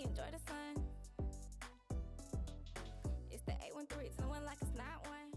enjoy the sun. It's the 813, it's no one like it's not one.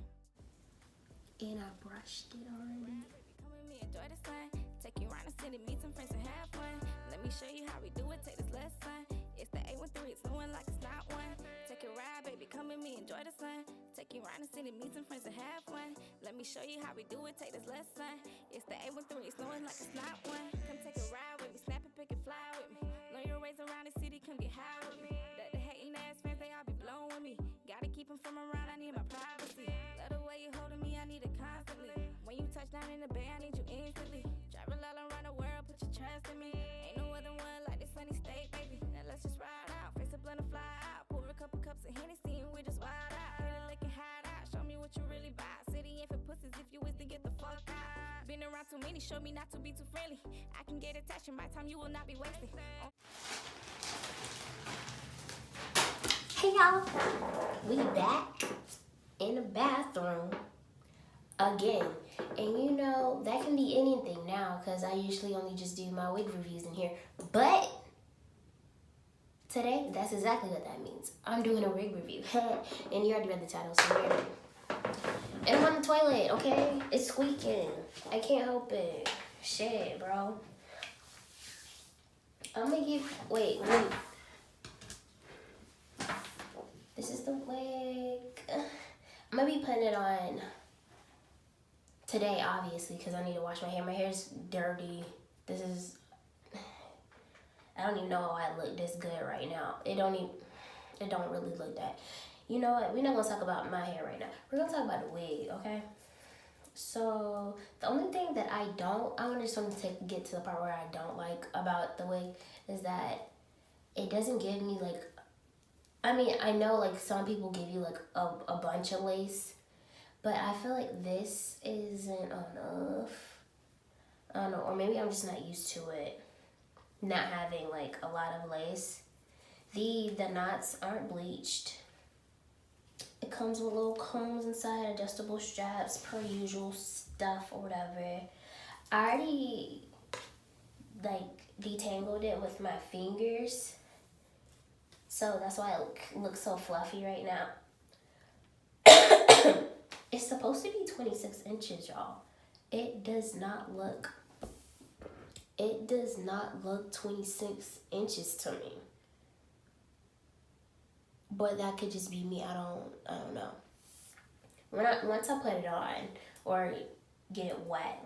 And I brushed it already. Come with me, enjoy the sun. Take you around the city, meet some friends and have fun. Let me show you how we do it, take this lesson. It's the 813, it's no one like it's not one. Take a ride, baby, come with me, enjoy the sun. Take you around the city, meet some friends and have fun. Let me show you how we do it, take this lesson. It's the 813, it's no one like it's not one. Come take a ride with me, snap and pick and fly with me. Learn your ways around the city, come get high with me. The hating ass fans, they all be blowing with me. Gotta keep them from around, I need my privacy. Love the way you holding me, I need it constantly. When you touch down in the bay, I need you instantly. Travel all around the world, put your trust in me. Ain't no other one like this sunny state, baby. Now let's just ride out, face a blunt and fly out. Pour a couple cups of Hennessy and we just wild out. Hit a lick and hide out, show me what you really buy. City ain't for pussies if you is to get the fuck out. Been around too many, show me not to be too friendly. I can get attached in my time, you will not be wasted. Hey y'all, we back in the bathroom again. And you know, that can be anything now because I usually only just do my wig reviews in here. But today, that's exactly what that means. I'm doing a wig review. And you already read the title, so you're ready. And I'm on the toilet, okay? It's squeaking. I can't help it. Shit, bro. I'm gonna get, wait. This is the wig. I'm gonna be putting it on today, obviously, because I need to wash my hair. My hair's dirty. I don't even know how I look this good right now. It don't really look that. You know what? We're not gonna talk about my hair right now. We're gonna talk about the wig, okay? So the only thing that I just want to get to the part where I don't like about the wig is that it doesn't give me like, I mean, I know like some people give you like a bunch of lace, but I feel like this isn't enough. I don't know, or maybe I'm just not used to it, not having like a lot of lace. The knots aren't bleached. It comes with little combs inside, adjustable straps, per usual stuff or whatever. I already like detangled it with my fingers, so that's why it looks so fluffy right now. It's supposed to be 26 inches, y'all. It does not look 26 inches to me. But that could just be me. I don't know. Once I put it on or get it wet,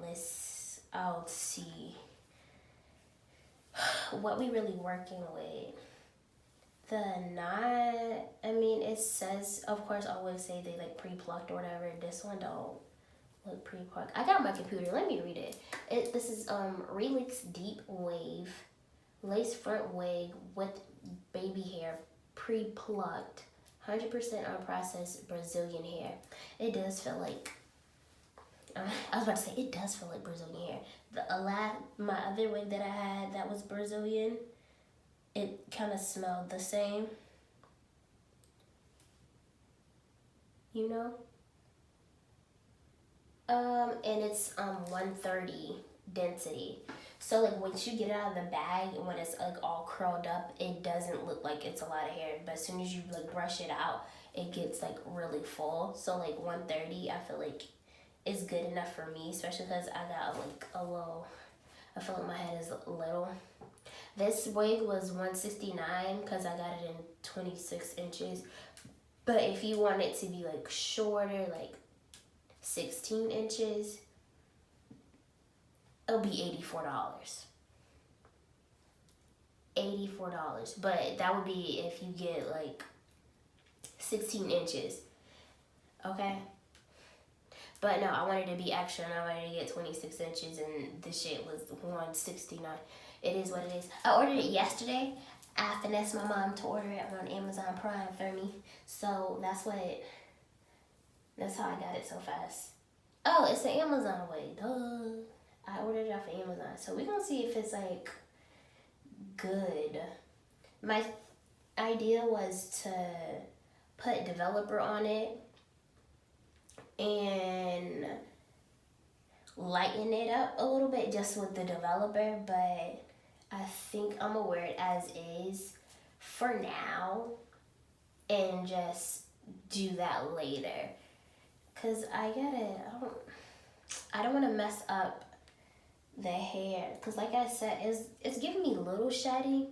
I'll see what we really working with. The knot, I mean, it says, of course, I always say they like pre-plucked or whatever. This one don't look pre-plucked. I got my computer. Let me read it. This is RELEEK's Deep Wave Lace Front Wig with Baby Hair, pre-plucked, 100% unprocessed Brazilian hair. It does feel like, I was about to say, it does feel like Brazilian hair. My other wig that I had that was Brazilian, it kind of smelled the same, you know? And it's 130 density. So like once you get it out of the bag and when it's like all curled up, it doesn't look like it's a lot of hair. But as soon as you like brush it out, it gets like really full. So like 130, I feel like is good enough for me, especially because I got like I feel like my head is little. This wig was $169 because I got it in 26 inches. But if you want it to be like shorter, like 16 inches, it'll be $84. $84. But that would be if you get like 16 inches. Okay? But no, I wanted to be extra and I wanted to get 26 inches and the shit was $169. It is what it is. I ordered it yesterday. I finessed my mom to order it on Amazon Prime for me. So that's how I got it so fast. Oh, it's an Amazon wig. Duh. I ordered it off of Amazon. So we're going to see if it's like good. My idea was to put developer on it and lighten it up a little bit just with the developer, but I think I'm gonna wear it as is for now and just do that later. Cause I don't want to mess up the hair. Cause like I said, it's giving me a little shedding,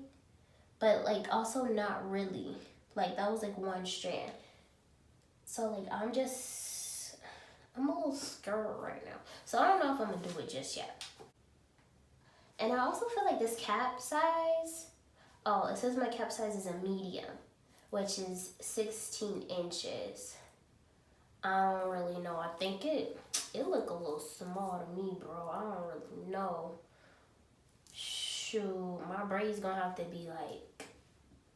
but like also not really. Like that was like one strand. So like I'm a little scared right now. So I don't know if I'm gonna do it just yet. And I also feel like this cap size, oh, it says my cap size is a medium, which is 16 inches. I don't really know. I think it look a little small to me, bro. I don't really know. Shoot, my braid's gonna have to be like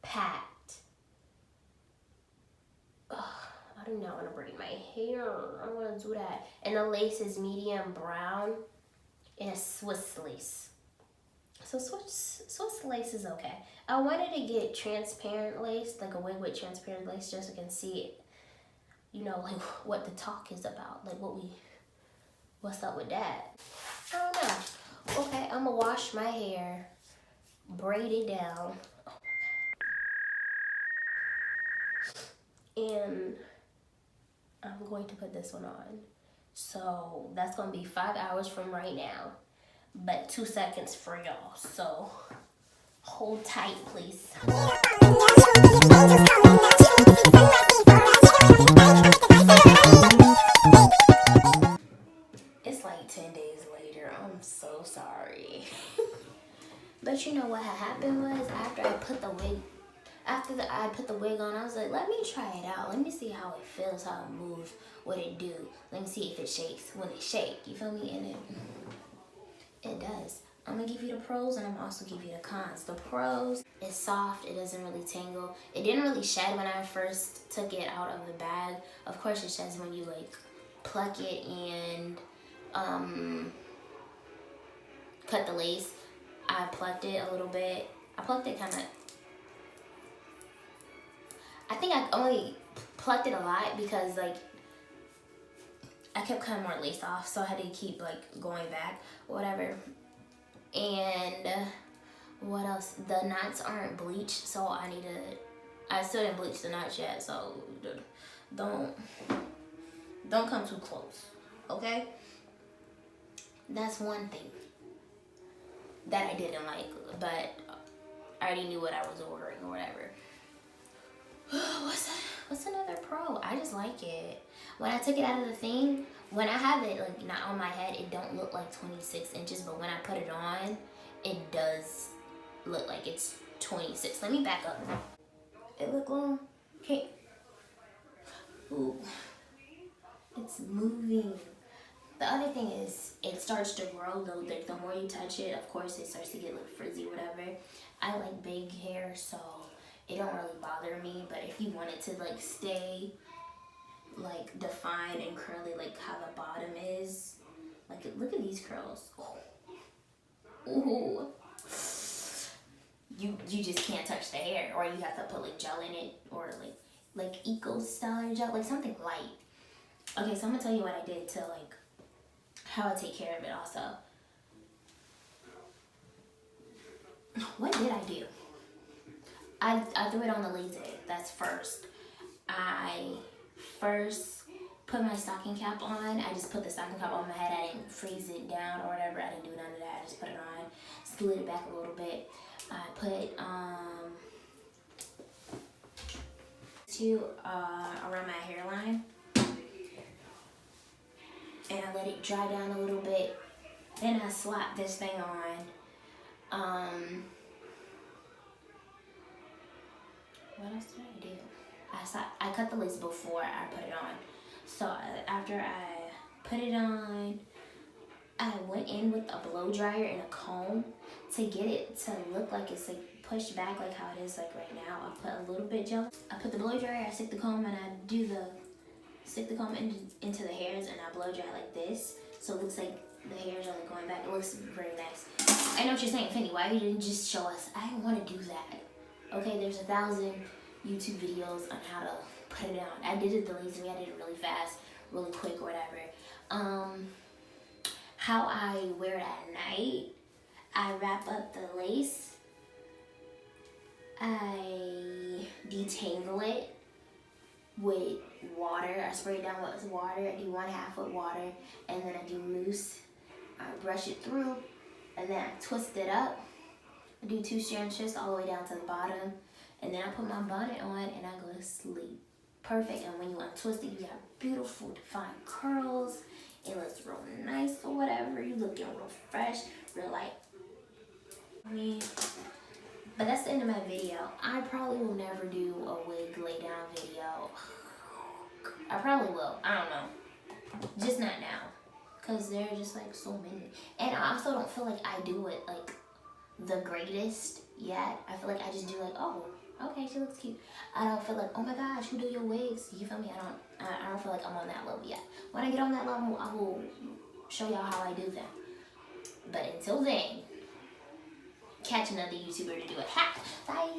packed. Ugh, I do not want to braid my hair. I don't want to do that. And the lace is medium brown and a Swiss lace. So Swiss lace is okay. I wanted to get transparent lace, like a wig with transparent lace, just so I can see it. You know, like what the talk is about, like what's up with that? I don't know. Okay, I'm gonna wash my hair, braid it down, and I'm going to put this one on. So that's gonna be 5 hours from right now, but 2 seconds for y'all. So hold tight, please. It's like 10 days later. I'm so sorry. But you know what had happened was after I put the wig on, I was like, let me try it out. Let me see how it feels, how it moves, what it do. Let me see if it shakes. Will it shake? You feel me? And it does. I'm gonna give you the pros and I'm gonna also give you the cons. The pros, it's soft, it doesn't really tangle. It didn't really shed when I first took it out of the bag. Of course it sheds when you like pluck it and cut the lace. I plucked it a little bit. I plucked it kind of, I think I only plucked it a lot because like I kept cutting more lace off, so I had to keep like going back or whatever. And what else? The knots aren't bleached, so I still didn't bleach the knots yet, so don't come too close, okay? That's one thing that I didn't like, but I already knew what I was ordering or whatever. What's another pro? I just like it. When I took it out of the thing, when I have it like not on my head, it don't look like 26 inches, but when I put it on, it does look like it's 26. Let me back up. It look long? Okay. Ooh. It's moving. The other thing is it starts to grow though. Like the more you touch it, of course it starts to get like frizzy, whatever. I like big hair, so it don't really bother me. But if you want it to like stay like defined and curly, like how the bottom is, like look at these curls. Oh. Ooh. You just can't touch the hair, or you have to put like gel in it, or like Eco Styler gel, like something light. Okay, so I'm gonna tell you what I did to like how I take care of it also. What did I do? I threw it on the lazy. That's first. I first put my stocking cap on. I just put the stocking cap on my head. I didn't freeze it down or whatever. I didn't do none of that. I just put it on, slid it back a little bit. I put around my hairline, and I let it dry down a little bit. Then I slapped this thing on. What else did I do? I cut the lace before I put it on. So after I put it on, I went in with a blow dryer and a comb to get it to look like it's like pushed back like how it is like right now. I put a little bit gel. I put the blow dryer, I stick the comb, and I stick the comb into the hairs, and I blow dry like this. So it looks like the hairs are like going back. It looks very nice. I know what you're saying, Finny, why you didn't just show us? I didn't want to do that. Okay, there's 1,000 YouTube videos on how to put it on. I did it the lazy way. I did it really fast, really quick, or whatever. How I wear it at night, I wrap up the lace. I detangle it with water. I spray it down with water. I do 1/2 with water, and then I do mousse. I brush it through, and then I twist it up. I do 2 strand twists all the way down to the bottom, and then I put my bonnet on and I go to sleep. Perfect. And when you untwist it, you got beautiful defined curls. It looks real nice or whatever. You looking real fresh, real like. But that's the end of my video. I probably will never do a wig lay down video. I probably will. I don't know. Just not now. Because there are just like so many. And I also don't feel like I do it like the greatest yet. I feel like I just do like, oh, okay, she looks cute. I don't feel like, oh my gosh, who do your wigs? You feel me? I don't feel like I'm on that level yet. When I get on that level, I will show y'all how I do them. But until then, catch another YouTuber to do it. Ha! Bye!